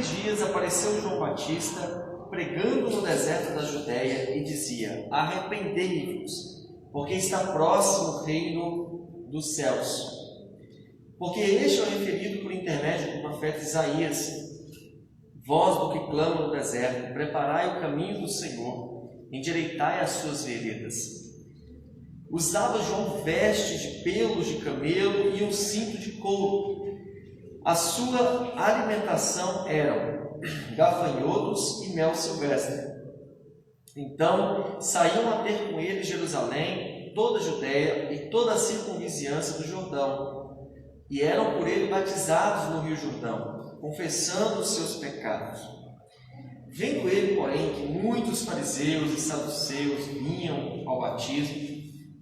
dias apareceu João Batista pregando no deserto da Judéia e dizia: arrependei-vos, porque está próximo o reino dos céus. Porque este é o referido por intermédio do profeta Isaías: voz do que clama no deserto, preparai o caminho do Senhor, endireitai as suas veredas. Usava João vestes de pelos de camelo e um cinto de couro. A sua alimentação eram gafanhotos e mel silvestre. Então saíam a ter com ele Jerusalém, toda a Judéia e toda a circunvizinhança do Jordão, e eram por ele batizados no Rio Jordão, confessando os seus pecados. Vendo ele, porém, que muitos fariseus e saduceus vinham ao batismo,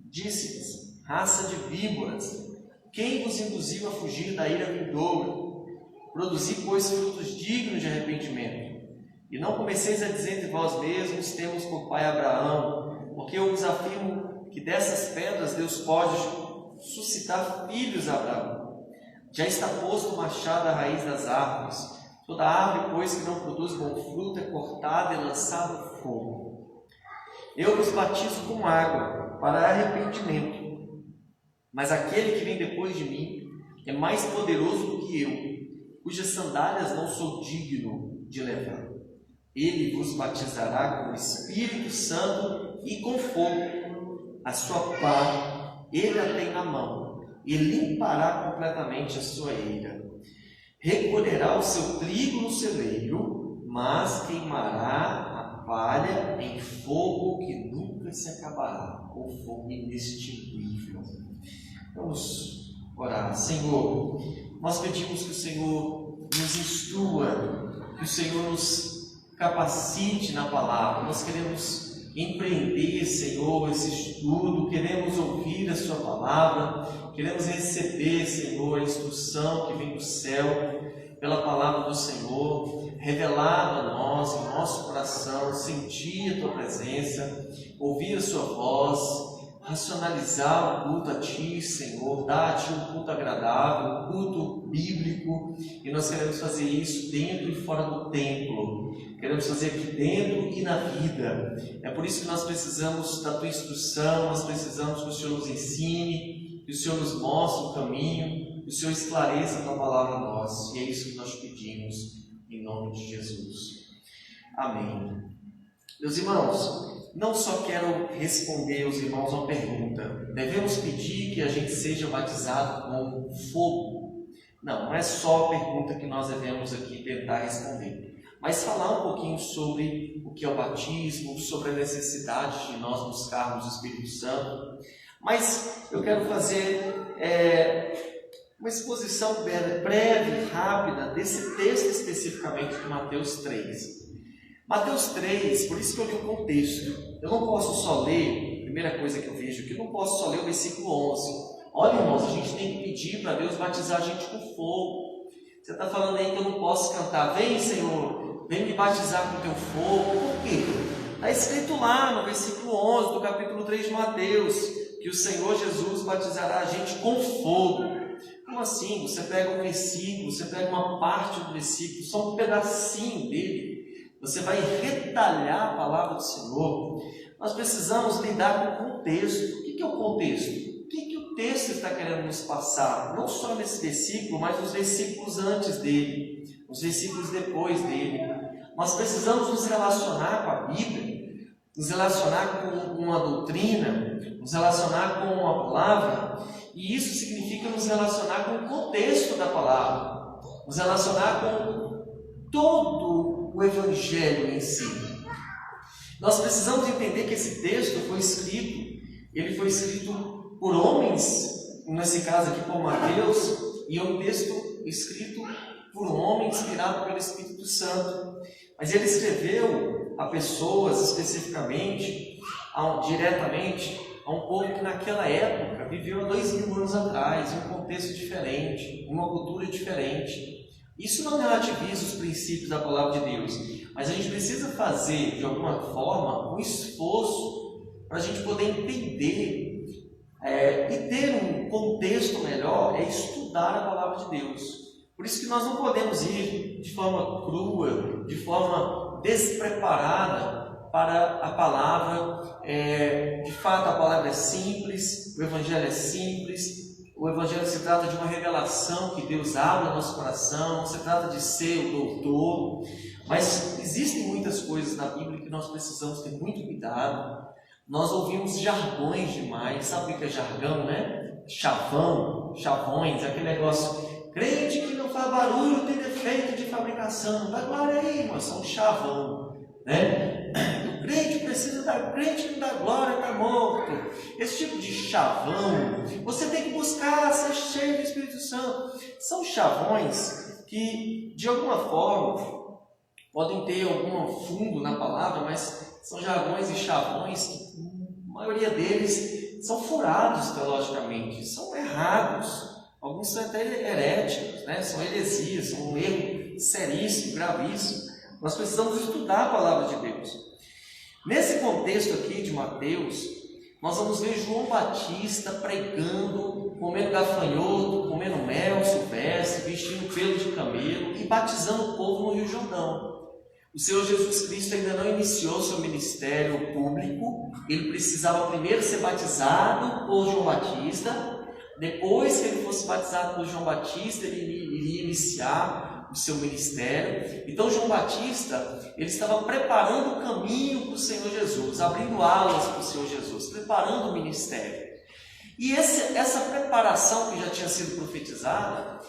disse-lhes: raça de víboras, quem vos induziu a fugir da ira vindoura? Produzi, pois, frutos dignos de arrependimento. E não comeceis a dizer de vós mesmos: temos por pai Abraão, porque eu vos afirmo que dessas pedras Deus pode suscitar filhos a Abraão. Já está posto o machado à raiz das árvores. Toda árvore, pois, que não produz bom fruto, é cortada e lançada no fogo. Eu vos batizo com água para arrependimento, mas aquele que vem depois de mim é mais poderoso do que eu, cujas sandálias não sou digno de levar. Ele vos batizará com o Espírito Santo e com fogo. A sua pá ele a tem na mão, e limpará completamente a sua eira. Recolherá o seu trigo no celeiro, mas queimará a palha em fogo que nunca se acabará, com fogo inextinguível. Vamos orar. Senhor, nós pedimos que o Senhor nos instrua, que o Senhor nos capacite na palavra. Nós queremos empreender, Senhor, esse estudo, queremos ouvir a sua palavra, queremos receber, Senhor, a instrução que vem do céu pela palavra do Senhor, revelado a nós, em nosso coração, sentir a tua presença, ouvir a sua voz, racionalizar o culto a Ti, Senhor, dar a Ti um culto agradável, um culto bíblico, e nós queremos fazer isso dentro e fora do templo, queremos fazer aqui dentro e na vida. É por isso que nós precisamos da Tua instrução, nós precisamos que o Senhor nos ensine, que o Senhor nos mostre o caminho, que o Senhor esclareça a Tua palavra a nós, e é isso que nós pedimos, em nome de Jesus. Amém. Meus irmãos, não só quero responder aos irmãos uma pergunta: devemos pedir que a gente seja batizado com fogo? Não é só a pergunta que nós devemos aqui tentar responder, mas falar um pouquinho sobre o que é o batismo, sobre a necessidade de nós buscarmos o Espírito Santo. Mas eu quero fazer uma exposição breve, rápida, desse texto especificamente de Mateus 3. Mateus 3, por isso que eu li o contexto. Eu não posso só ler, primeira coisa que eu vejo, que eu não posso só ler o versículo 11. Olha, irmãos, a gente tem que pedir para Deus batizar a gente com fogo. Você está falando aí que eu não posso cantar: vem, Senhor, vem me batizar com teu fogo. Por quê? Está escrito lá no versículo 11 do capítulo 3 de Mateus, que o Senhor Jesus batizará a gente com fogo. Como assim? Você pega um versículo, você pega uma parte do versículo, só um pedacinho dele, você vai retalhar a palavra do Senhor. Nós precisamos lidar com o contexto. O que é o contexto? O que o texto está querendo nos passar? Não só nesse versículo, mas nos versículos antes dele, os versículos depois dele. Nós precisamos nos relacionar com a Bíblia, nos relacionar com uma doutrina, nos relacionar com uma palavra, e isso significa nos relacionar com o contexto da palavra, nos relacionar com todo o Evangelho em si. Nós precisamos entender que esse texto foi escrito por homens, nesse caso aqui por Mateus, e é um texto escrito por um homem inspirado pelo Espírito Santo. Mas ele escreveu a pessoas especificamente, diretamente, a um povo que naquela época viveu há 2000 anos atrás, em um contexto diferente, uma cultura diferente. Isso não relativiza os princípios da palavra de Deus, mas a gente precisa fazer, de alguma forma, um esforço para a gente poder entender e ter um contexto melhor, estudar a palavra de Deus. Por isso que nós não podemos ir de forma crua, de forma despreparada para a palavra. De fato, a palavra é simples, o Evangelho é simples. O Evangelho se trata de uma revelação que Deus abre no nosso coração, não se trata de ser o doutor, mas existem muitas coisas na Bíblia que nós precisamos ter muito cuidado. Nós ouvimos jargões demais. Sabe o que é jargão, né? Chavão, chavões, aquele negócio. Crente que não faz barulho tem defeito de fabricação. Dá glória aí, mas são chavão, né? O crente precisa dar, crente que não dá glória, está morto. Esse tipo de chavão, você tem que buscar ser cheio do Espírito Santo. São chavões que, de alguma forma, podem ter algum fundo na palavra, mas são jargões e chavões que, a maioria deles, são furados teologicamente, são errados. Alguns são até heréticos, né? São heresias, são um erro seríssimo, gravíssimo. Nós precisamos estudar a palavra de Deus. Nesse contexto aqui de Mateus, nós vamos ver João Batista pregando, comendo gafanhoto, comendo mel silvestre, vestindo pelo de camelo e batizando o povo no Rio Jordão. O Senhor Jesus Cristo ainda não iniciou seu ministério público. Ele precisava primeiro ser batizado por João Batista. Depois que ele fosse batizado por João Batista, ele iria iniciar o seu ministério. Então João Batista, ele estava preparando o caminho para o Senhor Jesus, abrindo alas para o Senhor Jesus, preparando o ministério. E essa preparação que já tinha sido profetizada,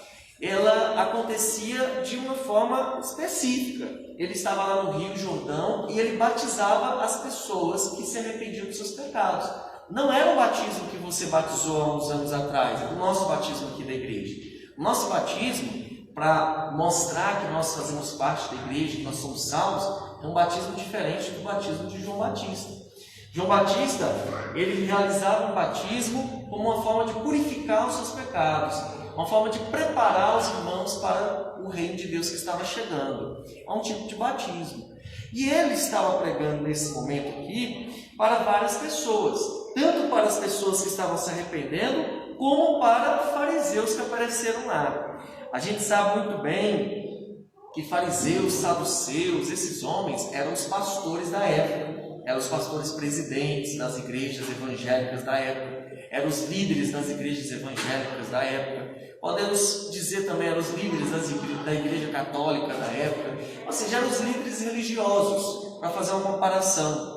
ela acontecia de uma forma específica. Ele estava lá no Rio Jordão e ele batizava as pessoas que se arrependiam dos seus pecados. Não era o batismo que você batizou há uns anos atrás, é o nosso batismo aqui da igreja. O nosso batismo, para mostrar que nós fazemos parte da igreja, que nós somos salvos, é um batismo diferente do batismo de João Batista. João Batista, ele realizava um batismo como uma forma de purificar os seus pecados, uma forma de preparar os irmãos para o reino de Deus que estava chegando. É um tipo de batismo. E ele estava pregando nesse momento aqui para várias pessoas, tanto para as pessoas que estavam se arrependendo, como para fariseus que apareceram lá. A gente sabe muito bem que fariseus, saduceus, esses homens eram os pastores da época, eram os pastores presidentes das igrejas evangélicas da época, eram os líderes das igrejas evangélicas da época, podemos dizer também eram os líderes da igreja católica da época, ou seja, eram os líderes religiosos, para fazer uma comparação.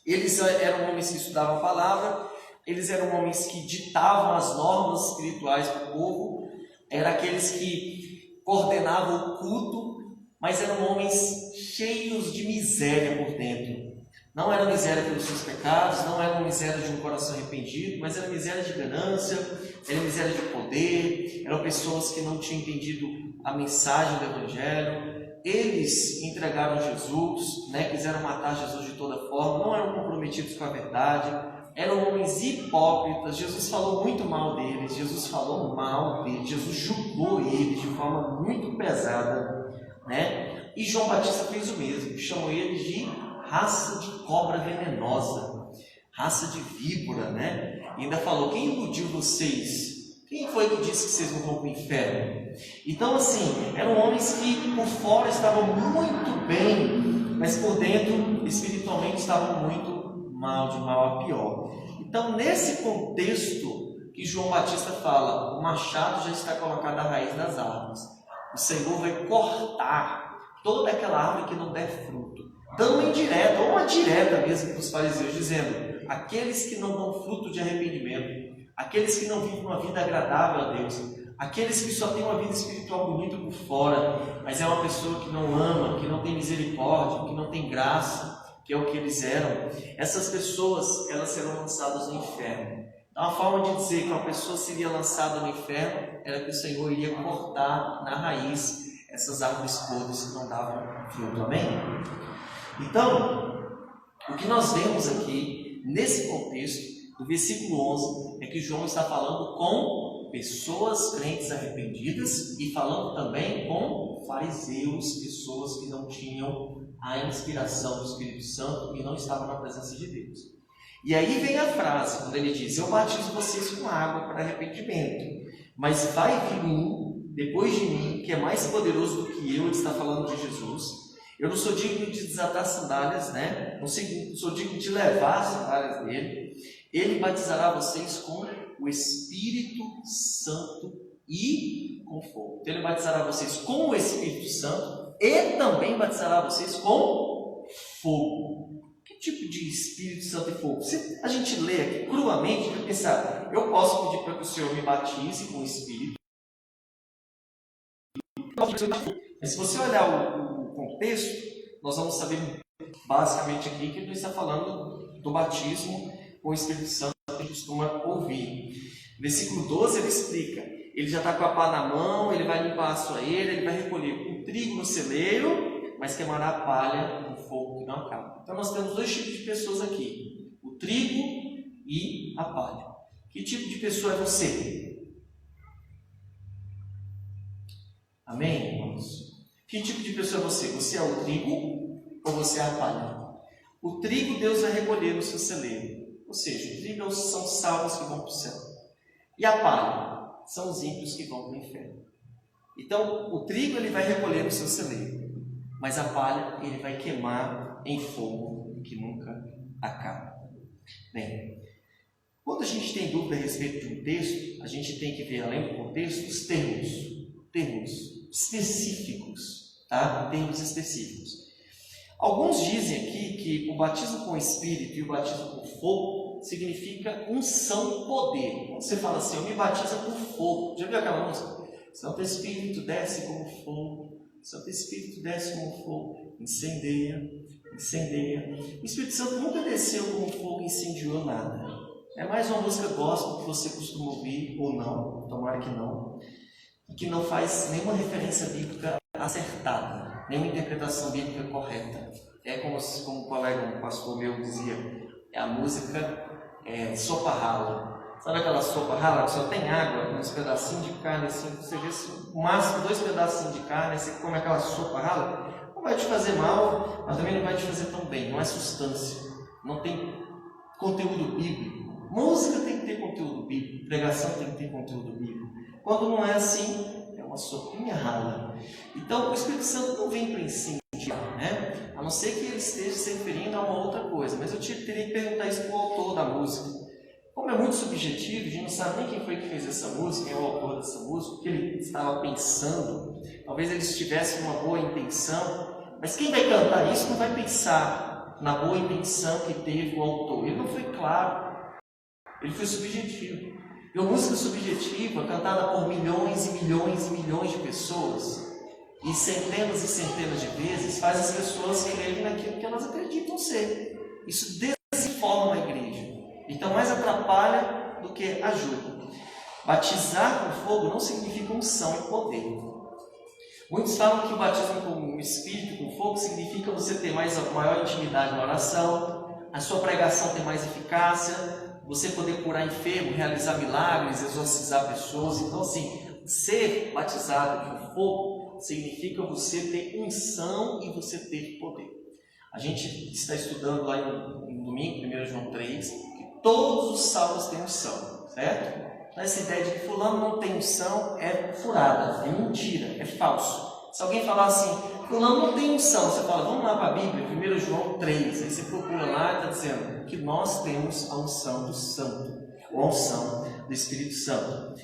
Eles eram homens que estudavam a palavra, eles eram homens que ditavam as normas espirituais para o povo, eram aqueles que coordenavam o culto, mas eram homens cheios de miséria por dentro. Não era miséria pelos seus pecados, não era miséria de um coração arrependido, mas era miséria de ganância, era miséria de poder, eram pessoas que não tinham entendido a mensagem do Evangelho. Eles entregaram Jesus, quiseram matar Jesus de toda forma, não eram comprometidos com a verdade, eram homens hipócritas. Jesus falou muito mal deles, Jesus julgou eles de forma muito pesada, E João Batista fez o mesmo, chamou eles de raça de cobra venenosa, raça de víbora, E ainda falou: quem iludiu vocês? Quem foi que disse que vocês não vão para o inferno? Então, assim, eram homens que por fora estavam muito bem, mas por dentro, espiritualmente, estavam muito mal, de mal a pior. Então, nesse contexto que João Batista fala, o machado já está colocado à raiz das árvores. O Senhor vai cortar toda aquela árvore que não der fruto, dando uma indireta, ou uma direta mesmo para os fariseus, dizendo: aqueles que não dão fruto de arrependimento, aqueles que não vivem uma vida agradável a Deus, aqueles que só têm uma vida espiritual bonita por fora, mas é uma pessoa que não ama, que não tem misericórdia, que não tem graça, que é o que eles eram, essas pessoas, elas serão lançadas no inferno. Então, a forma de dizer que uma pessoa seria lançada no inferno era que o Senhor iria cortar na raiz essas árvores podres que não davam fruto. Amém? Então, o que nós vemos aqui, nesse contexto, no versículo 11, é que João está falando com pessoas crentes arrependidas e falando também com fariseus, pessoas que não tinham a inspiração do Espírito Santo e não estavam na presença de Deus. E aí vem a frase, quando ele diz: eu batizo vocês com água para arrependimento, mas vai vir um depois de mim, que é mais poderoso do que eu, ele está falando de Jesus. Eu não sou digno de desatar as sandálias, né? Não sou digno de levar as sandálias dele. Ele batizará vocês com o Espírito Santo e com fogo. Então ele batizará vocês com o Espírito Santo e também batizará vocês com fogo. Que tipo de Espírito Santo e fogo? Se a gente lê aqui cruamente, vai pensar, eu posso pedir para que o Senhor me batize com o Espírito. Mas se você olhar o contexto, nós vamos saber basicamente aqui que ele está falando do batismo com o Espírito Santo que a gente costuma ouvir. Versículo 12 ele explica, ele já está com a pá na mão, ele vai limpar a sua eira, ele vai recolher o trigo no celeiro, mas queimará a palha no fogo que não acaba. Então nós temos dois tipos de pessoas aqui, o trigo e a palha. Que tipo de pessoa é você? Amém, irmãos? Que tipo de pessoa é você? Você é o trigo ou você é a palha? O trigo Deus vai recolher no seu celeiro. Ou seja, o trigo são salvos que vão para o céu. E a palha são os ímpios que vão para o inferno. Então, o trigo ele vai recolher no seu celeiro. Mas a palha ele vai queimar em fogo que nunca acaba. Bem, quando a gente tem dúvida a respeito de um texto, a gente tem que ver, além do contexto, os termos específicos, tá? Termos específicos. Alguns dizem aqui que o batismo com o Espírito e o batismo com fogo significa unção, poder. Quando você fala assim, eu me batizo com fogo, já viu aquela música? Santo Espírito desce como fogo, Santo Espírito desce como fogo, incendeia, incendeia. O Espírito Santo nunca desceu como fogo e incendiou nada. É mais uma música gospel que você costuma ouvir, ou não, tomara que não, que não faz nenhuma referência bíblica acertada, nenhuma interpretação bíblica correta. É como um colega, um pastor meu dizia, a música sopa rala. Sabe aquela sopa rala que só tem água, uns pedacinhos de carne assim, você vê o máximo 2 pedacinhos de carne, você come aquela sopa rala, não vai te fazer mal, mas também não vai te fazer tão bem, não é substância, não tem conteúdo bíblico. Música tem que ter conteúdo bíblico, pregação tem que ter conteúdo bíblico. Quando não é assim, é uma sopinha rala. Então, o Espírito Santo não vem para incendiar, né? A não ser que ele esteja se referindo a uma outra coisa. Mas eu teria que perguntar isso para o autor da música. Como é muito subjetivo, a gente não sabe nem quem foi que fez essa música, quem é o autor dessa música, o que ele estava pensando. Talvez ele estivesse com uma boa intenção, mas quem vai cantar isso não vai pensar na boa intenção que teve o autor. Ele não foi claro, ele foi subjetivo. E a música subjetiva, cantada por milhões e milhões e milhões de pessoas, e centenas de vezes, faz as pessoas crerem naquilo que elas acreditam ser. Isso desinforma a igreja. Então, mais atrapalha do que ajuda. Batizar com fogo não significa unção e poder. Muitos falam que o batismo com o Espírito, com fogo, significa você ter maior intimidade na oração, a sua pregação ter mais eficácia, você poder curar enfermo, realizar milagres, exorcizar pessoas. Então, assim, ser batizado com fogo significa você ter unção e você ter poder. A gente está estudando lá no domingo, 1 João 3, que todos os salmos têm unção, certo? Essa ideia de que fulano não tem unção é furada, é mentira, é falso. Se alguém falar assim, fulano não tem unção, você fala, vamos lá para a Bíblia, 1 João 3, aí você procura lá e está dizendo que nós temos a unção do Santo, ou a unção do Espírito Santo.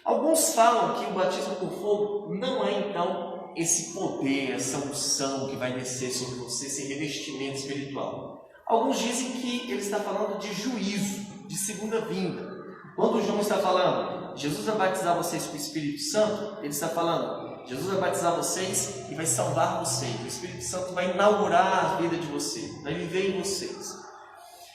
Alguns falam que o batismo com fogo não é então esse poder, essa unção que vai descer sobre você, esse revestimento espiritual. Alguns dizem que ele está falando de juízo, de segunda vinda. Quando João está falando, Jesus vai batizar vocês com o Espírito Santo, ele está falando, Jesus vai batizar vocês e vai salvar vocês. O Espírito Santo vai inaugurar a vida de vocês, vai viver em vocês.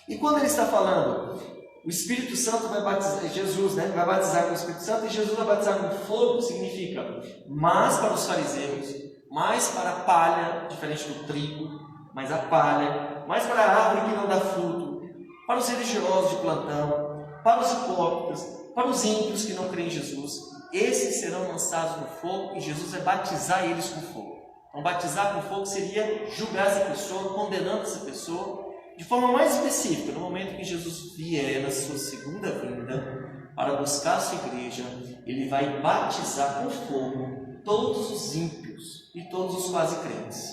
E quando ele está falando, o Espírito Santo vai batizar, Jesus vai batizar com o Espírito Santo e Jesus vai batizar com fogo, significa mais para os fariseus, mais para a palha, diferente do trigo, mais a palha, mais para a árvore que não dá fruto, para os religiosos de plantão, para os hipócritas, para os ímpios que não creem em Jesus. Esses serão lançados no fogo e Jesus vai batizar eles com fogo. Então, batizar com fogo seria julgar essa pessoa, condenando essa pessoa, de forma mais específica, no momento que Jesus vier na sua segunda vinda, para buscar a sua igreja, ele vai batizar com fogo todos os ímpios e todos os quase crentes,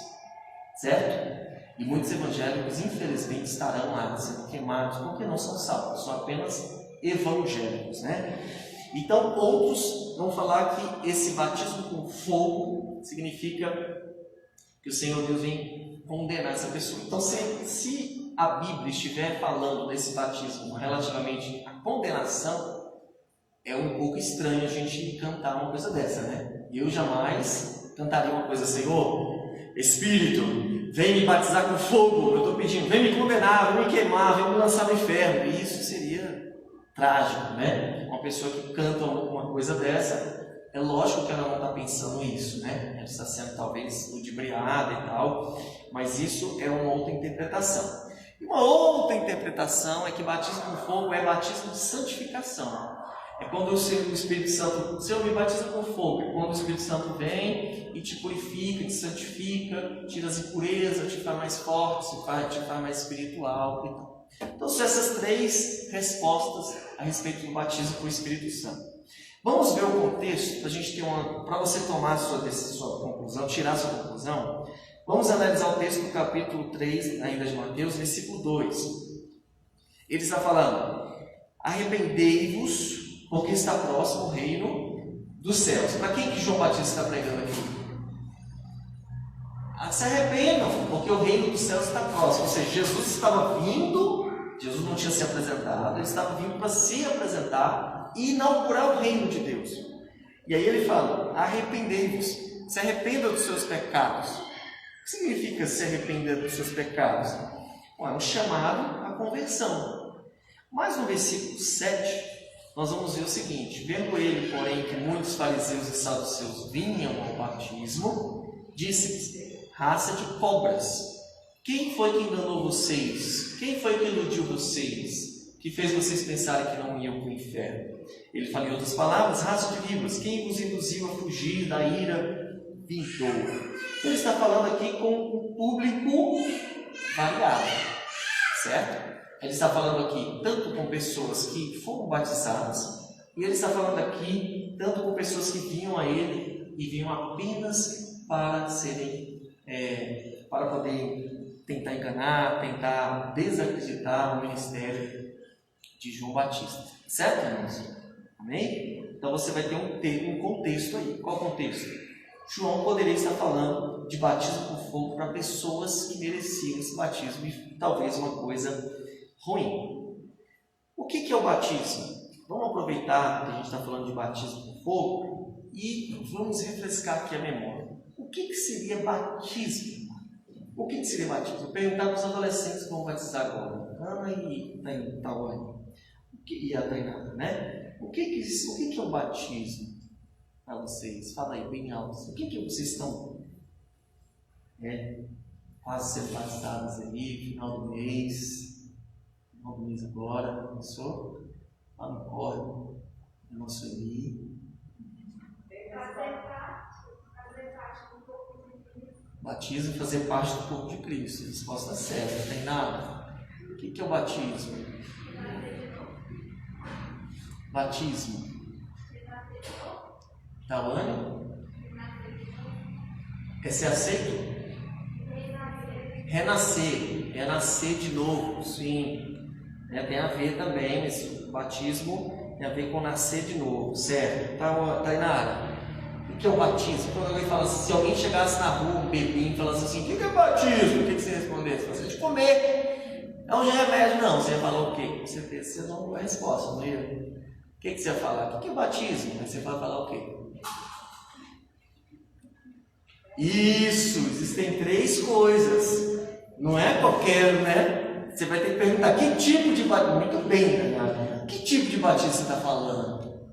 certo? E muitos evangélicos, infelizmente, estarão lá sendo queimados porque não são salvos, são apenas evangélicos, né? Então, outros vão falar que esse batismo com fogo significa que o Senhor Deus vem condenar essa pessoa. Então, se a Bíblia estiver falando desse batismo relativamente à condenação, é um pouco estranho a gente cantar uma coisa dessa, né? Eu jamais cantaria uma coisa, Senhor, Espírito, vem me batizar com fogo, eu estou pedindo, vem me condenar, vem me queimar, vem me lançar no inferno. E isso seria trágico, né? Uma pessoa que canta uma coisa dessa, é lógico que ela não está pensando isso, né? Ela está sendo talvez ludibriada e tal, mas isso é uma outra interpretação. E uma outra interpretação é que batismo com fogo é batismo de santificação. É quando o Espírito Santo, o Senhor me batiza com fogo, é quando o Espírito Santo vem e te purifica, te santifica, tira as impurezas, te faz mais forte, te faz mais espiritual e tal. Então, são essas três respostas a respeito do batismo com o Espírito Santo. Vamos ver o contexto para a gente ter para você tomar a sua conclusão, tirar a sua conclusão. Vamos analisar o texto do capítulo 3, ainda de Mateus, versículo 2. Ele está falando: arrependei-vos, porque está próximo o reino dos céus. Para quem que João Batista está pregando aqui? Se arrependam, porque o reino dos céus está próximo. Ou seja, Jesus estava vindo, Jesus não tinha se apresentado, ele estava vindo para se apresentar e inaugurar o reino de Deus. E aí ele fala: arrependei-vos, se arrependa dos seus pecados. O que significa se arrepender dos seus pecados? Bom, é um chamado à conversão. Mas no versículo 7, nós vamos ver o seguinte: vendo ele, porém, que muitos fariseus e saduceus vinham ao batismo, disse-lhes: raça de cobras, quem foi que enganou vocês? Quem foi que iludiu vocês? Que fez vocês pensarem que não iam para o inferno? Ele fala em outras palavras: raça de víboras, quem vos induziu a fugir da ira vindoura? Ele está falando aqui com um público variado, certo? Ele está falando aqui tanto com pessoas que foram batizadas, e ele está falando aqui tanto com pessoas que vinham a ele e vinham apenas para para poder tentar enganar, tentar desacreditar o ministério de João Batista, certo, irmãos? Amém? Então você vai ter um contexto aí. Qual contexto? João poderia estar falando de batismo com fogo para pessoas que mereciam esse batismo e talvez uma coisa ruim. O que é o batismo? Vamos aproveitar que a gente está falando de batismo com fogo e vamos refrescar aqui a memória. O que seria batismo? O que seria batismo? Vou perguntar para os adolescentes que vão batizar agora. Ana e Tawane. E a Tainara, né? O que é o batismo para vocês? Fala aí, bem alto. O que vocês estão quase sendo batizados aí, final do mês? Final do mês agora, começou? Lá no córrego, no nosso Eli. Batismo, fazer parte do corpo de Cristo. Resposta certa, não tem nada. O que é o batismo? Batismo. Tawane? É ser aceito? Renascer. Renascer de novo, sim. Tem a ver também, esse batismo tem a ver com nascer de novo, certo? Tainara? O que é o batismo? Quando alguém fala assim, se alguém chegasse na rua, um bebinho, e falasse assim: o que é batismo? O que você respondesse? Você de comer. É um remédio. Não, você ia falar o quê? Com certeza você não deu a resposta, não ia? O que você ia falar? O que é batismo? Aí você vai falar o quê? Isso, existem três coisas. Não é qualquer, né? Você vai ter que perguntar: que tipo de batismo? Muito bem, né? Que tipo de batismo você está falando?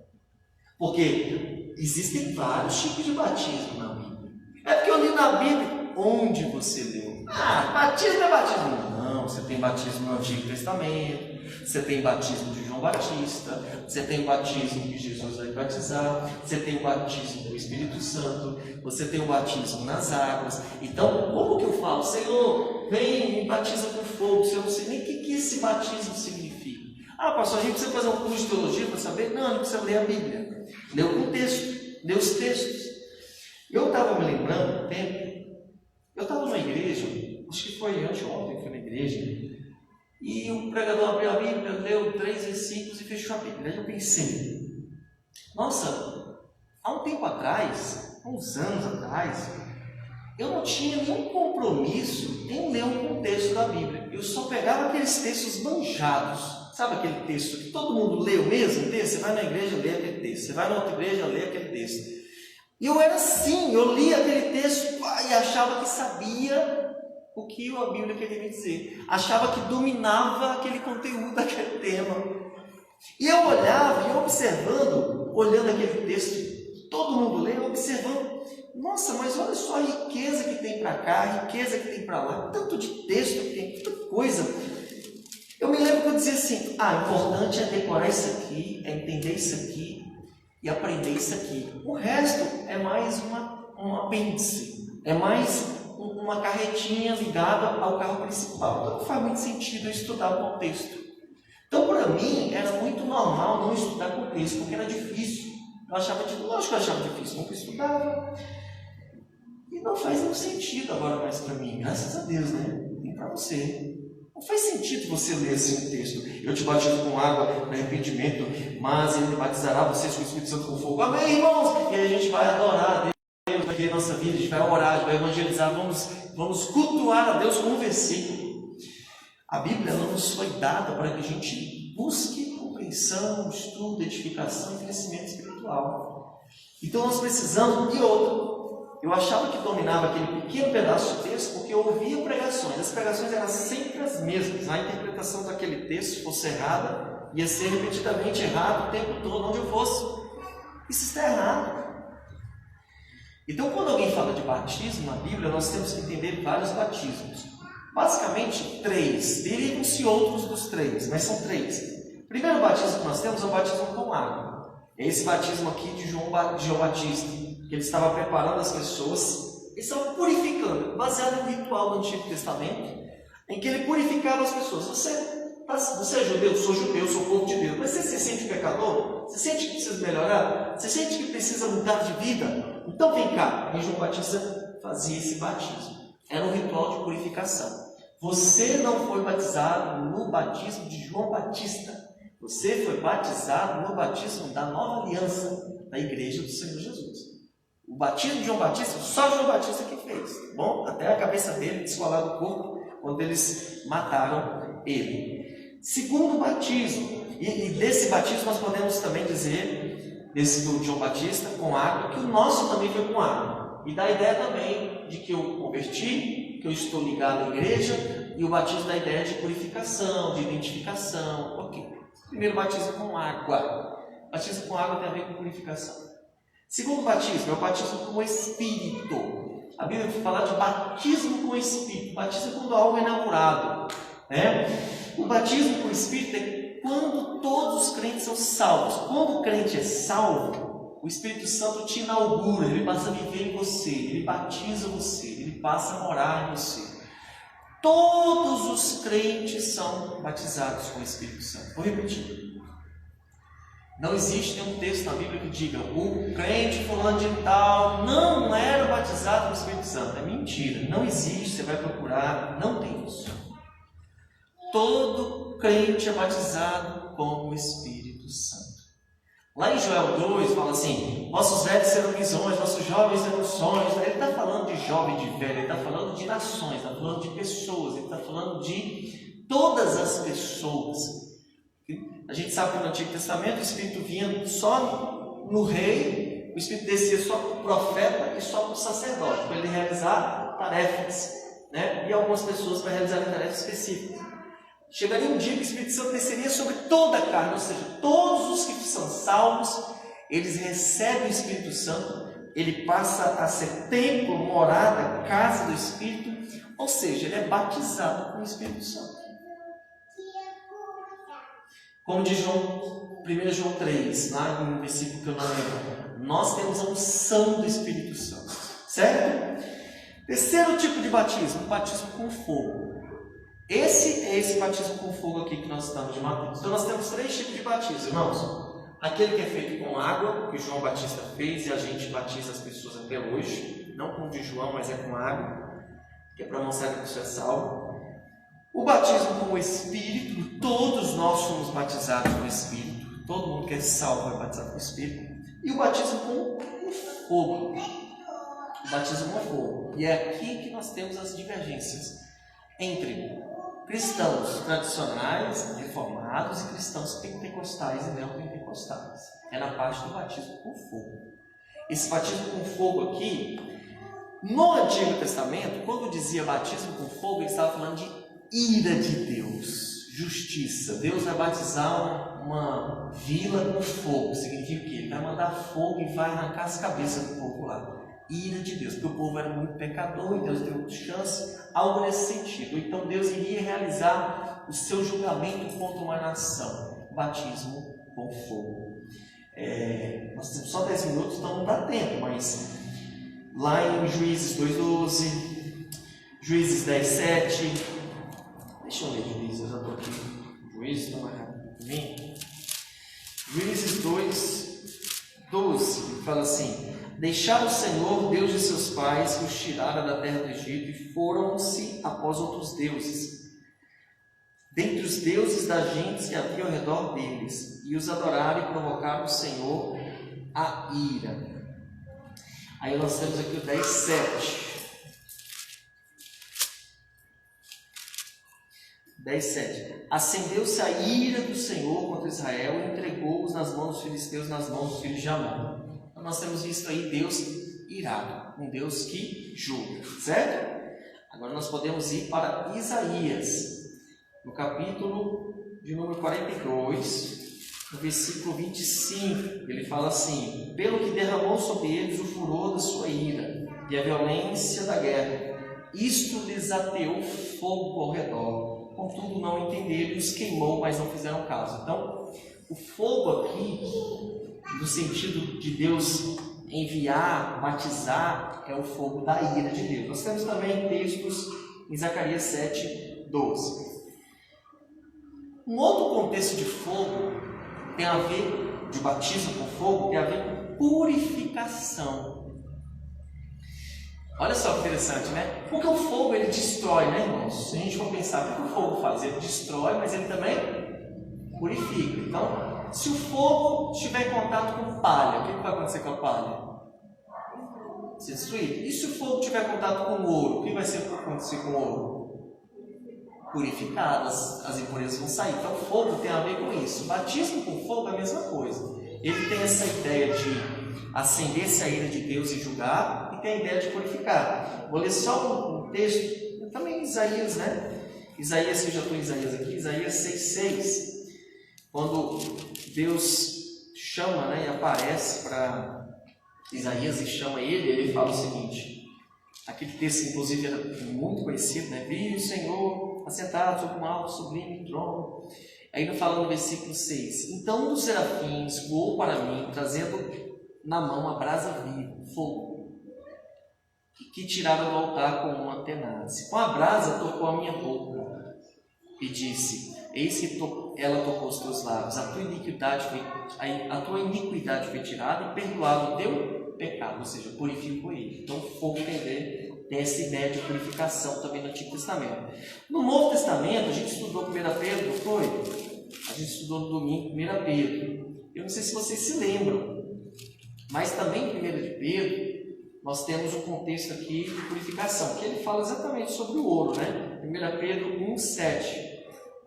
Porque existem vários tipos de batismo na Bíblia. É porque eu li na Bíblia. Onde você leu? Batismo é batismo. Não, você tem batismo no Antigo Testamento, você tem batismo de João Batista, você tem o batismo que Jesus vai batizar, você tem o batismo do Espírito Santo, você tem o batismo nas águas. Então, como que eu falo? Senhor, vem, me batiza com fogo. Eu não sei nem o que esse batismo significa. Ah, pastor, a gente precisa fazer um curso de teologia para saber? Não, a gente precisa ler a Bíblia. Ler o contexto, ler os textos. Eu estava me lembrando do tempo, eu estava numa igreja, acho que foi anteontem que fui na igreja, e o pregador abriu a Bíblia, leu 3 versículos e fechou a Bíblia. Aí eu pensei, nossa, há um tempo atrás, há uns anos atrás, eu não tinha nenhum compromisso em ler um contexto da Bíblia. Eu só pegava aqueles textos manjados. Sabe aquele texto que todo mundo lê o mesmo texto? Você vai na igreja, lê aquele texto. Você vai na outra igreja, lê aquele texto. E eu era assim, eu lia aquele texto e achava que sabia o que a Bíblia queria me dizer. Achava que dominava aquele conteúdo, aquele tema. E eu olhava e observando, olhando aquele texto, todo mundo lê, observando. Nossa, mas olha só a riqueza que tem para cá, a riqueza que tem para lá, tanto de texto que tem, tanta coisa. Eu me lembro que eu dizia assim, o importante é decorar isso aqui, é entender isso aqui e aprender isso aqui. O resto é mais um apêndice, é mais uma carretinha ligada ao carro principal. Então não faz muito sentido eu estudar o contexto. Então para mim era muito normal não estudar contexto, porque era difícil. Lógico que eu achava difícil, nunca estudava. E não faz nenhum sentido agora mais para mim, graças a Deus, né? E para você. Não faz sentido você ler assim um texto. Eu te batizo com água no arrependimento, mas Ele batizará vocês com o Espírito Santo com fogo. Amém, irmãos? E aí a gente vai adorar a Deus, vai ver a nossa vida, a gente vai orar, a gente vai evangelizar, vamos cultuar a Deus com um versículo. A Bíblia não nos foi dada para que a gente busque compreensão, estudo, edificação e crescimento espiritual. Então nós precisamos de outro. Eu achava que dominava aquele pequeno pedaço de texto porque eu ouvia pregações. As pregações eram sempre as mesmas. A interpretação daquele texto, se fosse errada, ia ser repetidamente errado o tempo todo, onde eu fosse. Isso está errado. Então, quando alguém fala de batismo na Bíblia, nós temos que entender vários batismos. Basicamente, 3. Derivam-se outros dos 3, mas são 3. O primeiro batismo que nós temos é o batismo com água. É esse batismo aqui de João Batista. Que ele estava preparando as pessoas, ele estava purificando, baseado no ritual do Antigo Testamento, em que ele purificava as pessoas. Você é judeu? Sou judeu, sou povo de Deus, mas você se sente pecador? Você sente que precisa melhorar? Você sente que precisa mudar de vida? Então vem cá. E João Batista fazia esse batismo. Era um ritual de purificação. Você não foi batizado no batismo de João Batista. Você foi batizado no batismo da nova aliança da igreja do Senhor Jesus. O batismo de João Batista, só João Batista que fez. Bom, até a cabeça dele descolar do corpo quando eles mataram ele. Segundo batismo, e desse batismo nós podemos também dizer, desse do João Batista, com água, que o nosso também foi com água. E dá a ideia também de que eu converti, que eu estou ligado à igreja, e o batismo dá a ideia de purificação, de identificação. Ok. Primeiro batismo com água. Batismo com água tem a ver com purificação. Segundo batismo é o batismo com o Espírito. A Bíblia vai falar de batismo com o Espírito. Batismo é quando algo é inaugurado, né? O batismo com o Espírito é quando todos os crentes são salvos. Quando o crente é salvo, o Espírito Santo te inaugura, ele passa a viver em você, ele batiza você, ele passa a morar em você. Todos os crentes são batizados com o Espírito Santo. Vou repetir. Não existe nenhum texto na Bíblia que diga o crente fulano de tal não era batizado com o Espírito Santo. É mentira, não existe, você vai procurar, não tem isso. Todo crente é batizado com o Espírito Santo. Lá em Joel 2 fala assim, nossos velhos serão visões, nossos jovens serão sonhos. Ele está falando de jovem, de velho, ele está falando de nações, está falando de pessoas, ele está falando de todas as pessoas. A gente sabe que no Antigo Testamento o Espírito vinha só no rei, o Espírito descia só para o profeta e só para o sacerdote, para ele realizar tarefas, né? E algumas pessoas para realizar tarefas específicas. Chegaria um dia que o Espírito Santo desceria sobre toda a carne, ou seja, todos os que são salvos, eles recebem o Espírito Santo, ele passa a ser templo, morada, casa do Espírito, ou seja, ele é batizado com o Espírito Santo. Como diz 1 João 3, lá no versículo que eu não lembro, nós temos a unção do Espírito Santo, certo? Terceiro tipo de batismo, o batismo com fogo. Esse é esse batismo com fogo aqui que nós estamos de Mateus. Então nós temos 3 tipos de batismo, irmãos. Aquele que é feito com água, que João Batista fez e a gente batiza as pessoas até hoje. Não com o de João, mas é com água, que é para mostrar que você é salvo. O batismo com o Espírito, todos nós somos batizados com o Espírito. Todo mundo que é salvo é batizado com o Espírito. E o batismo com o fogo. O batismo com fogo. E é aqui que nós temos as divergências entre cristãos tradicionais, reformados, e cristãos pentecostais e neopentecostais. É na parte do batismo com fogo. Esse batismo com fogo aqui, no Antigo Testamento, quando dizia batismo com fogo, ele estava falando de ira de Deus, justiça. Deus vai batizar uma vila com fogo. Significa que ele vai mandar fogo e vai arrancar as cabeças do povo lá. Ira de Deus, porque o povo era muito pecador e Deus deu chance, algo nesse sentido. Então Deus iria realizar o seu julgamento contra uma nação. Batismo com fogo. Nós temos só 10 minutos, então não dá tempo, mas lá em Juízes 2:12, Juízes 10:7, deixa eu ler Juízes, eu já estou aqui. Juízes, está mais rápido para mim. Juízes 2:12, fala assim: deixaram o Senhor, Deus de seus pais, que os tirara da terra do Egito, e foram-se após outros deuses, dentre os deuses das gentes que havia ao redor deles, e os adoraram e provocaram o Senhor a ira. Aí nós temos aqui o 10:7. 10:7. Acendeu-se a ira do Senhor contra Israel e entregou-os nas mãos dos filisteus, nas mãos dos filhos de Amon. Então nós temos visto aí Deus irado, um Deus que julga, certo? Agora nós podemos ir para Isaías, no capítulo de número 42, no versículo 25, ele fala assim: pelo que derramou sobre eles o furor da sua ira e a violência da guerra, isto lhes ateou fogo ao redor, contudo não entenderam, e os queimou, mas não fizeram caso. Então, o fogo aqui, no sentido de Deus enviar, batizar, é o fogo da ira de Deus. Nós temos também textos em Zacarias 7:12. Um outro contexto de fogo tem a ver, de batismo com fogo, tem a ver com purificação. Olha só que interessante, né? Porque o fogo, ele destrói, né, irmãos? Se a gente for pensar, o que o fogo faz? Ele destrói, mas ele também purifica. Então, se o fogo estiver em contato com palha, o que vai acontecer com a palha? Ser destruído. E se o fogo tiver em contato com ouro, o que vai acontecer com o ouro? Purificadas, as impurezas vão sair. Então, o fogo tem a ver com isso. O batismo com fogo é a mesma coisa. Ele tem essa ideia de acender-se a ira de Deus e julgar, e tem a ideia de purificar. Vou ler só um texto, também Isaías, né? Isaías, eu já estou em Isaías aqui, Isaías 6:6. Quando Deus chama, né, e aparece para Isaías e chama ele fala o seguinte. Aquele texto, inclusive, era muito conhecido, né? Vi o Senhor assentado sobre um alto sublime trono. Ainda fala no versículo 6. Então um dos serafins voou para mim, trazendo na mão a brasa viva, fogo, que tiraram do altar com uma tenaz. Com a brasa tocou a minha boca e disse: eis que ela tocou os teus lábios, a tua iniquidade foi tirada e perdoado o teu pecado, ou seja, purificou ele. Então o fogo tem essa ideia de purificação também no Antigo Testamento. No Novo Testamento, a gente estudou 1 Pedro, não foi? A gente estudou no domingo 1 Pedro. Eu não sei se vocês se lembram, mas também em 1 de Pedro, nós temos um contexto aqui de purificação, que ele fala exatamente sobre o ouro, né? 1 Pedro 1:7,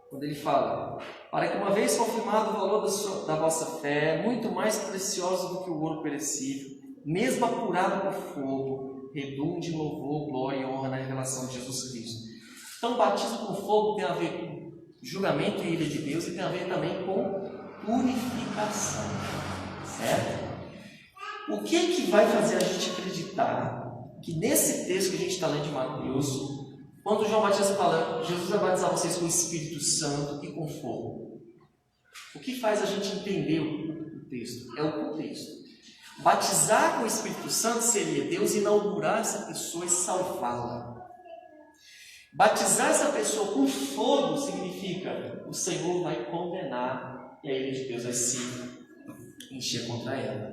quando ele fala: para que, uma vez confirmado o valor da vossa fé, muito mais preciosa do que o ouro perecível, mesmo apurado por fogo, redunde em louvor, glória e honra na revelação de Jesus Cristo. Então, o batismo com fogo tem a ver com julgamento e ira de Deus, e tem a ver também com purificação, certo? O que vai fazer a gente acreditar que nesse texto que a gente está lendo de Mateus, quando João Batista fala, Jesus vai batizar vocês com o Espírito Santo e com fogo, o que faz a gente entender o texto? É o contexto. Batizar com o Espírito Santo seria Deus inaugurar essa pessoa e salvá-la. Batizar essa pessoa com fogo significa o Senhor vai condenar e a ira de Deus vai se encher contra ela.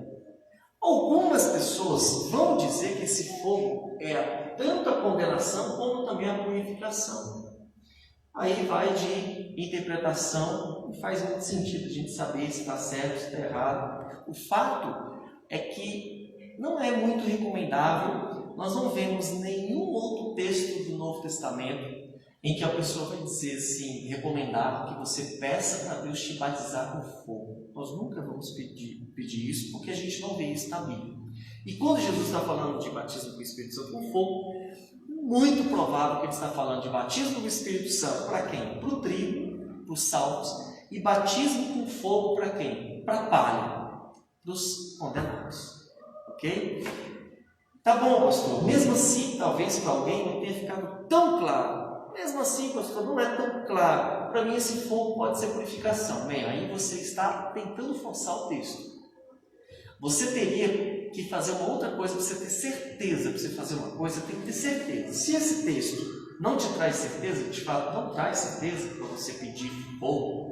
Algumas pessoas vão dizer que esse fogo é tanto a condenação como também a purificação. Aí vai de interpretação e faz muito sentido a gente saber se está certo, se está errado. O fato é que não é muito recomendável, nós não vemos nenhum outro texto do Novo Testamento em que a pessoa vai dizer assim, recomendar que você peça para Deus te batizar com fogo. Nós nunca vamos pedir isso, porque a gente não vê isso na Bíblia. E quando Jesus está falando de batismo com o Espírito Santo com fogo, muito provável que ele está falando de batismo com o Espírito Santo para quem? Para o trigo, para os salvos, e batismo com fogo para quem? Para a palha, dos condenados. Ok? Tá bom, pastor. Mesmo assim, talvez para alguém não tenha ficado tão claro. Mesmo assim, pastor, não é tão claro. Para mim, esse fogo pode ser purificação. Bem, aí você está tentando forçar o texto. Você teria que fazer uma outra coisa para você ter certeza. Para você fazer uma coisa, tem que ter certeza. Se esse texto não te traz certeza, te fala, não traz certeza para você pedir fogo,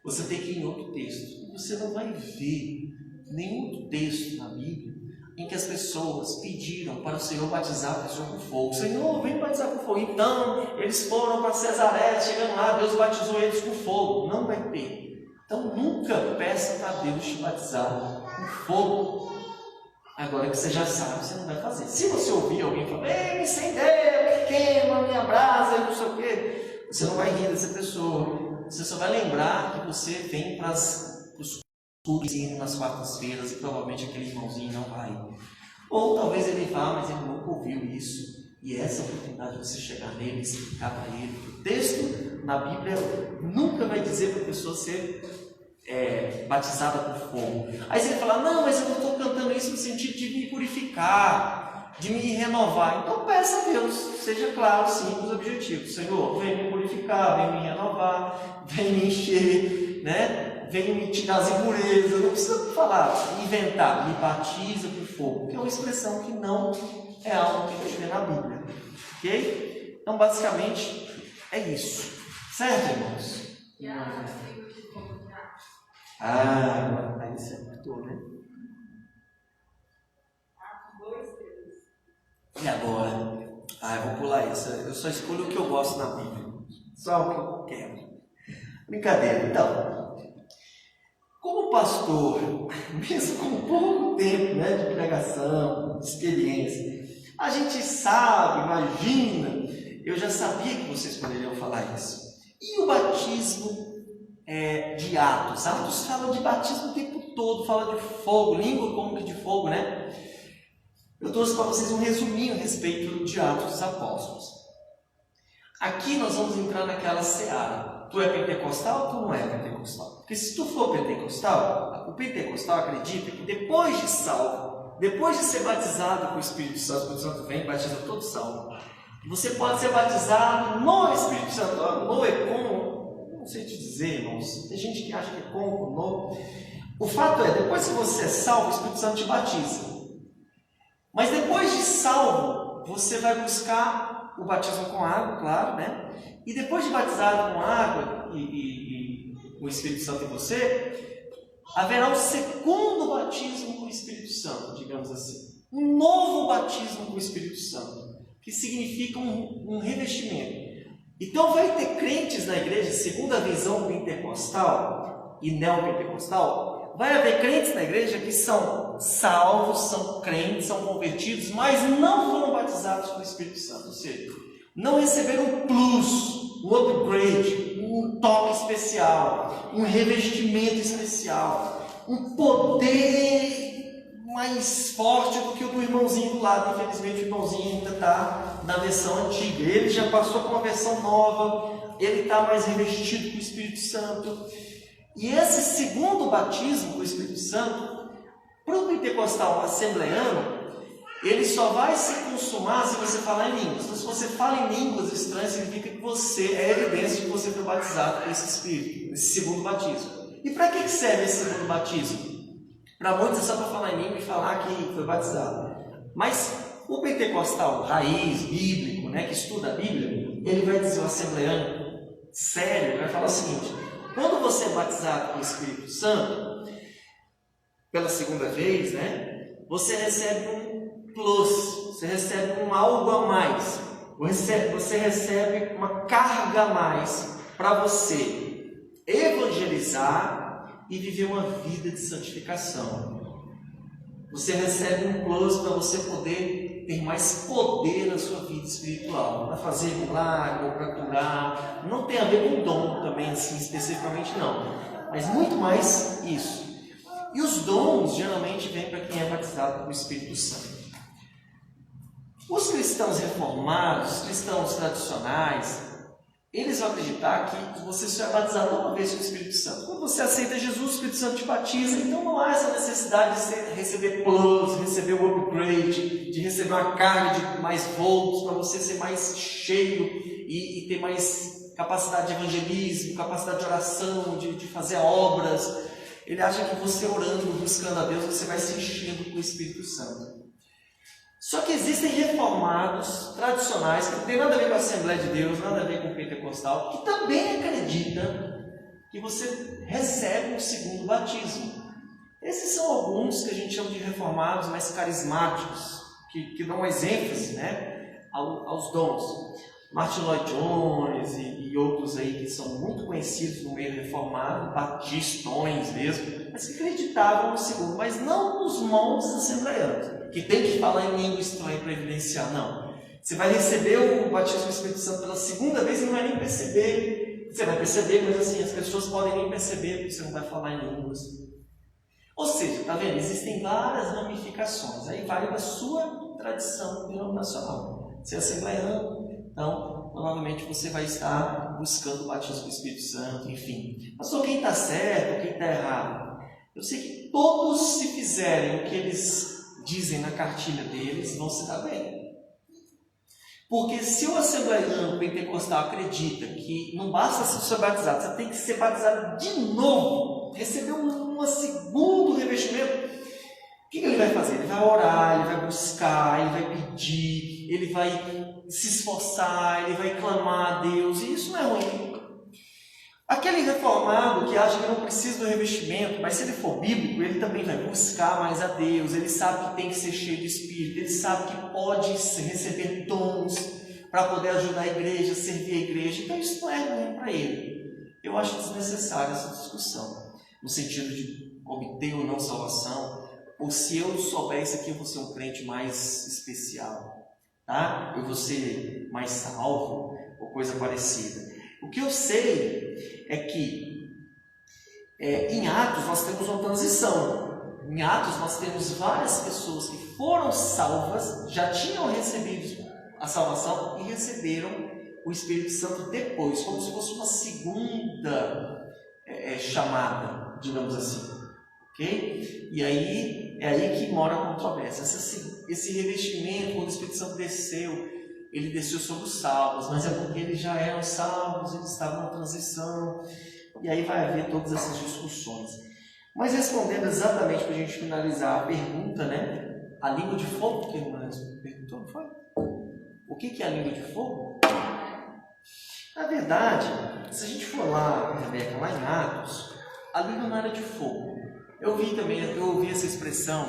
você tem que ir em outro texto. E você não vai ver nenhum outro texto na Bíblia em que as pessoas pediram para o Senhor batizar a pessoa com fogo. Senhor, vem batizar com fogo. Então, eles foram para Cesaré, chegando lá, Deus batizou eles com fogo. Não vai ter. Então, nunca peça para Deus te batizar com fogo. Agora que você já sabe, você não vai fazer. Se você ouvir alguém falar, me incendeia, me queima, me abrasa, não sei o quê, você não vai rir dessa pessoa. Você só vai lembrar que você vem para os cultos nas quartas-feiras e provavelmente aquele irmãozinho não vai. Ou talvez ele vá, mas ele nunca ouviu isso. E essa é a oportunidade de você chegar nele e explicar para ele. O texto na Bíblia nunca vai dizer para a pessoa ser batizada por fogo. Aí você vai falar, não, mas eu não estou cantando isso no sentido de me purificar, de me renovar. Então peça a Deus, seja claro, simples, objetivo. Senhor, vem me purificar, vem me renovar, vem me encher, né? Vem me tirar as impurezas. Não precisa falar, inventar, me batiza por fogo, que é uma expressão que não é algo que a gente vê na Bíblia. Ok? Então, basicamente, é isso. Certo, irmãos? Aí você apertou, né? E agora? Eu vou pular isso. Eu só escolho o que eu gosto na Bíblia. Só o que eu quero. Brincadeira. Então, como pastor, mesmo com pouco tempo, né, de pregação, de experiência, a gente sabe, imagina, eu já sabia que vocês poderiam falar isso. E o batismo de Atos? Atos fala de batismo o tempo todo, fala de fogo, língua como que de fogo, né? Eu trouxe para vocês um resuminho a respeito de Atos dos Apóstolos. Aqui nós vamos entrar naquela seara. Tu é pentecostal ou tu não é pentecostal? Porque se tu for pentecostal, o pentecostal acredita que depois de salvo, depois de ser batizado com o Espírito Santo vem e batiza todo salvo, você pode ser batizado no Espírito Santo, no e com, não sei te dizer, irmãos, tem gente que acha que é com, no. O fato é, depois que você é salvo, o Espírito Santo te batiza. Mas depois de salvo, você vai buscar o batismo com água, claro, né? E depois de batizado com água e o Espírito Santo em você, haverá o segundo batismo com o Espírito Santo, digamos assim. Um novo batismo com o Espírito Santo, que significa um revestimento. Então vai ter crentes na igreja, segundo a visão pentecostal e neopentecostal, vai haver crentes na igreja que são salvos, são crentes, são convertidos, mas não foram batizados com o Espírito Santo, ou seja, não receberam um plus, um upgrade, um toque especial, um revestimento especial, um poder mais forte do que o do irmãozinho do lado. Infelizmente o irmãozinho ainda está na versão antiga, ele já passou para uma versão nova, ele está mais revestido com o Espírito Santo. E esse segundo batismo com o Espírito Santo, para o pentecostal assembleano, ele só vai se consumar se você falar em línguas. Então, se você fala em línguas estranhas, significa que você é evidência de que você foi batizado com esse Espírito, esse segundo batismo. E para que serve esse segundo batismo? Para muitos é só para falar em língua e falar que foi batizado. Mas o pentecostal raiz, bíblico, né, que estuda a Bíblia, ele vai dizer ao assembleano, sério, ele vai falar o seguinte: quando você é batizado com o Espírito Santo, pela segunda vez, né, você recebe um plus, você recebe um algo a mais, você recebe uma carga a mais para você evangelizar e viver uma vida de santificação. Você recebe um plus para você poder ter mais poder na sua vida espiritual, para fazer milagre ou para curar. Não tem a ver com dom também, assim, especificamente não, mas muito mais isso. E os dons geralmente vêm para quem é batizado com o Espírito Santo. Os cristãos reformados, os cristãos tradicionais, eles vão acreditar que você só é batizado uma vez com o Espírito Santo. Quando você aceita Jesus, o Espírito Santo te batiza, então não há essa necessidade de receber plus, receber o upgrade, de receber uma carga de mais volts, para você ser mais cheio e ter mais capacidade de evangelismo, capacidade de oração, de fazer obras. Ele acha que você orando, buscando a Deus, você vai se enchendo com o Espírito Santo. Só que existem reformados tradicionais, que não tem nada a ver com a Assembleia de Deus, nada a ver com o pentecostal, que também acreditam que você recebe um segundo batismo. Esses são alguns que a gente chama de reformados mais carismáticos, que dão mais ênfase, né, aos dons. Martin Lloyd Jones e outros aí que são muito conhecidos no meio reformado, batistões mesmo, mas que acreditavam no segundo, mas não nos moldes assembleianos, que tem que falar em língua estranha para evidenciar, não. Você vai receber o batismo do Espírito Santo pela segunda vez e não vai nem perceber. Você vai perceber, mas assim, as pessoas podem nem perceber que você não vai falar em línguas. Ou seja, tá vendo? Existem várias ramificações, aí vai da sua tradição denominacional. Se é assembleiano, então, provavelmente você vai estar buscando o batismo do Espírito Santo, enfim. Mas só quem está certo, quem está errado? Eu sei que todos, se fizerem o que eles dizem na cartilha deles, vão se dar bem. Porque se o assembleiano pentecostal acredita que não basta ser batizado, você tem que ser batizado de novo, receber um segundo revestimento, o que ele vai fazer? Ele vai orar, ele vai buscar, ele vai pedir, ele vai se esforçar, ele vai clamar a Deus, e isso não é ruim. Aquele reformado que acha que não precisa do revestimento, mas se ele for bíblico, ele também vai buscar mais a Deus, ele sabe que tem que ser cheio de Espírito, ele sabe que pode receber dons para poder ajudar a igreja, servir a igreja, então isso não é ruim para ele. Eu acho desnecessária essa discussão, no sentido de obter ou não salvação, ou se eu souber isso aqui, eu vou ser um crente mais especial, tá? Eu vou ser mais salvo, ou coisa parecida. O que eu sei é que em Atos nós temos uma transição. Em Atos nós temos várias pessoas que foram salvas, já tinham recebido a salvação e receberam o Espírito Santo depois, como se fosse uma segunda chamada, digamos assim. Okay? E aí é aí que mora a controvérsia. Esse revestimento, quando o Espírito Santo desceu, ele desceu sobre os salvos, mas é porque eles já eram salvos, eles estavam na transição, e aí vai haver todas essas discussões. Mas respondendo exatamente para a gente finalizar a pergunta, né? A língua de fogo, que irmã perguntou, não foi? O que é a língua de fogo? Na verdade, se a gente for lá, Rebeca, lá em Atos, a língua não era de fogo. Eu ouvi essa expressão.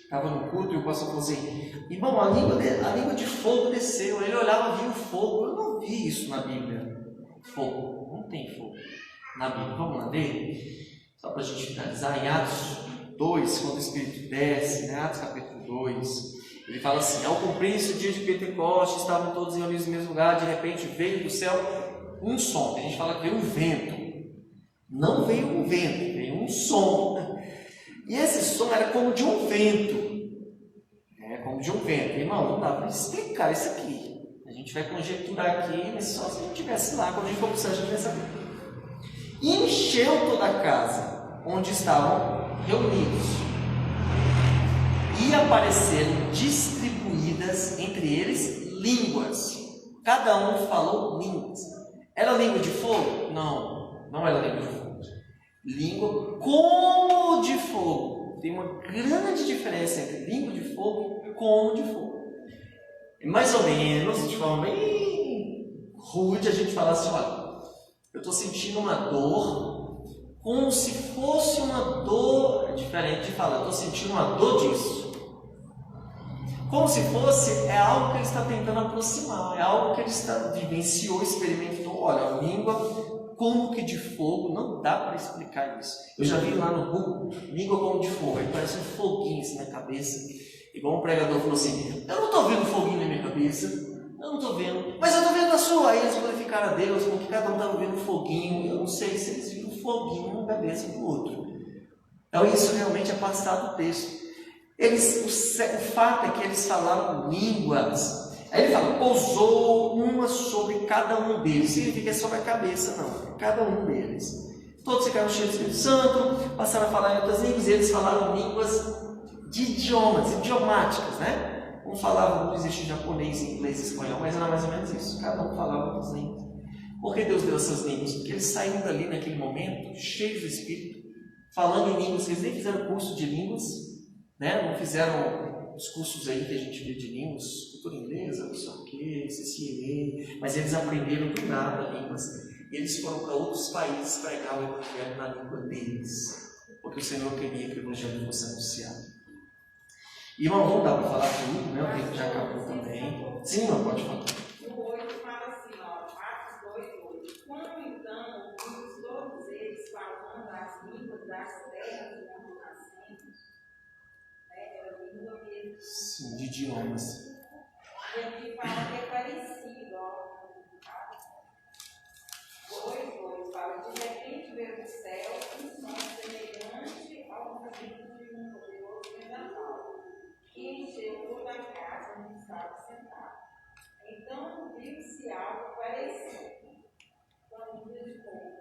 Estava no culto e o pastor falou assim: irmão, a língua de fogo desceu. Ele olhava e via o fogo. Eu não vi isso na Bíblia. Fogo, não tem fogo na Bíblia. Vamos lá ver? Só para a gente finalizar, em Atos 2, quando o Espírito desce, né? Atos capítulo 2, ele fala assim: ao cumprir-se o dia de Pentecostes, estavam todos reunidos no mesmo lugar, de repente veio do céu um som. A gente fala que veio um vento. Não veio um vento, veio um som. E esse som era como de um vento. Como de um vento. Irmão, não dá para explicar isso aqui. A gente vai conjecturar aqui, mas só se a gente estivesse lá, quando a gente for para o céu, a gente vai saber. E encheu toda a casa onde estavam reunidos. E apareceram distribuídas entre eles línguas. Cada um falou línguas. Era língua de fogo? Não, não era língua de fogo. Língua como de fogo. Tem uma grande diferença entre língua de fogo e como de fogo. Mais ou menos, de forma bem rude a gente falar assim: olha, eu estou sentindo uma dor, como se fosse uma dor, é diferente de falar, eu estou sentindo uma dor disso. Como se fosse, é algo que ele está tentando aproximar, é algo que ele vivenciou, experimentou. Olha, a língua como que de fogo, não dá para explicar isso. Eu já vi lá no Google, língua como de fogo, aí parece um foguinho assim na cabeça, igual um pregador falou assim: eu não estou vendo foguinho na minha cabeça, eu não estou vendo, mas eu estou vendo a sua. Aí eles glorificaram a Deus, porque cada um estava vendo foguinho. Eu não sei se eles viram foguinho na cabeça do outro. Então isso realmente é passado do texto. O fato é que eles falaram línguas. Aí ele fala: pousou uma sobre cada um deles. Significa que é sobre a cabeça, não, é cada um deles. Todos ficaram cheios do Espírito Santo, passaram a falar em outras línguas, e eles falaram línguas de idiomas, idiomáticas, né? Um falava, não existe japonês, inglês, espanhol, mas era mais ou menos isso. Cada um falava outras línguas. Por que Deus deu essas línguas? Porque eles saíram dali naquele momento, cheios do Espírito, falando em línguas. Eles nem fizeram curso de línguas, né? Não fizeram os cursos aí que a gente vê de línguas, cultura inglesa, não sei o que, CCNA, mas eles aprenderam do nada línguas. E eles foram para outros países pregar o Evangelho na língua deles, porque o Senhor queria que o Evangelho fosse anunciado. Irmão, não dá para falar tudo, né? O tempo já acabou também. Sim, irmão, pode falar. O 8 fala assim, ó, Atos 2:8. Quando então ouvimos todos eles falando as línguas das terras do mundo nascente, era língua mesmo. Sim, de idiomas. E aqui fala que é parecido, ó. 2:8 fala: de repente veio do céu um som semelhante ao rugido de um poderoso vendaval, que encheu toda a casa onde estava sentado. Então viu-se algo parecido com a nuvem de fogo,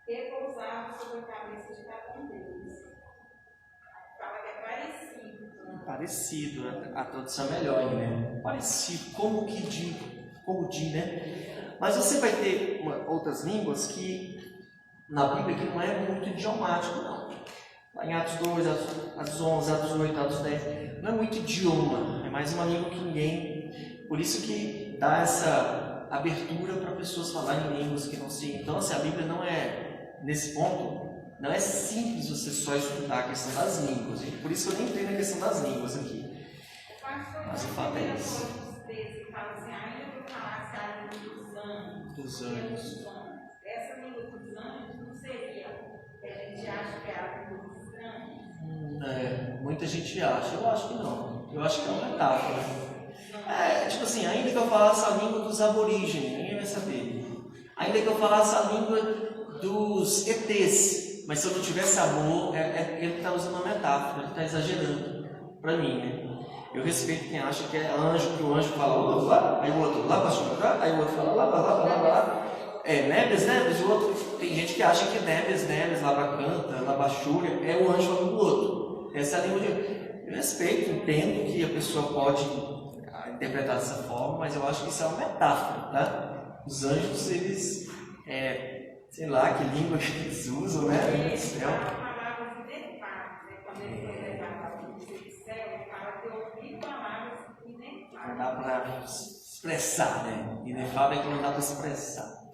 que pousava sobre a cabeça de cada um deles. Fala que é parecido. Parecido, a tradução é melhor aí, né? Parecido, como de, né? Mas você vai ter outras línguas que, na Bíblia, que não é muito idiomático, não. Lá em Atos 2, Atos 11, Atos 8, Atos 10, não é muito idioma, é mais uma língua que ninguém. Por isso que dá essa abertura para pessoas falarem línguas que não se. Então, assim, a Bíblia não é, nesse ponto, não é simples você só estudar a questão das línguas. Gente. Por isso que eu nem entrei na questão das línguas aqui. Mas o fato é isso. Fala assim: ainda que eu falasse a língua Dos anjos. Essa língua dos anjos não seria, a gente acha que é a língua dos anjos? Muita gente acha. Eu acho que não. Eu acho que é uma metáfora. Tipo assim, ainda que eu falasse a língua dos aborígenes, ninguém vai saber. Ainda que eu falasse a língua dos ETs, mas se eu não tivesse amor, ele está usando uma metáfora, ele está exagerando para mim, né? Eu respeito quem acha que é anjo, que o anjo fala lá, aí o outro lá, aí o outro fala lá. Nebes, o outro. Tem gente que acha que Nebes, Labacanta, Labachúria, é o anjo falando do outro. Essa é a língua de. Eu respeito, entendo que a pessoa pode interpretar dessa forma, mas eu acho que isso é uma metáfora, tá? Os anjos, eles, sei lá que língua que eles usam, né? Meu Deus do céu. Não dá para expressar, né? Inefável é que não dá para expressar,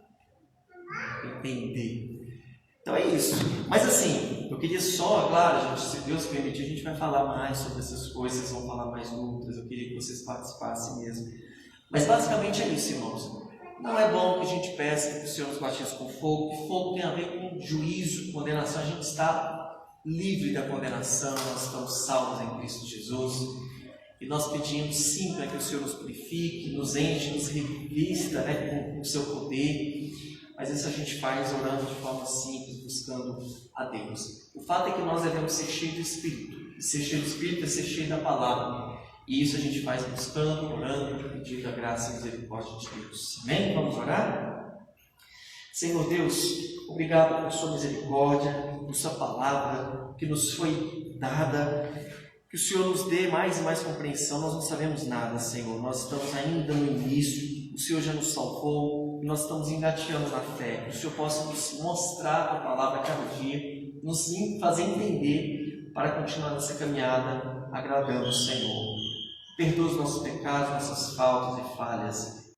entender. Então é isso. Mas assim, eu queria só, claro, gente, se Deus permitir, a gente vai falar mais sobre essas coisas, vocês vão falar mais dúvidas, eu queria que vocês participassem mesmo. Mas basicamente é isso, irmãos. Não é bom que a gente peça que o Senhor nos batize com fogo, que fogo tem a ver com juízo, condenação. A gente está livre da condenação, nós estamos salvos em Cristo Jesus. E nós pedimos sim para que o Senhor nos purifique, nos enche, nos revista, né, com o seu poder. Mas isso a gente faz orando de forma simples, buscando a Deus. O fato é que nós devemos ser cheios do Espírito. E ser cheio do Espírito é ser cheio da palavra. E isso a gente faz buscando, orando, pedindo a graça e a misericórdia de Deus. Amém? Vamos orar? Senhor Deus, obrigado por sua misericórdia, por sua palavra que nos foi dada. Que o Senhor nos dê mais e mais compreensão. Nós não sabemos nada, Senhor. Nós estamos ainda no início. O Senhor já nos salvou e nós estamos engateando na fé. Que o Senhor possa nos mostrar a palavra cada dia, nos fazer entender para continuar nessa caminhada agradando o Senhor. Perdoa os nossos pecados, nossas faltas e falhas.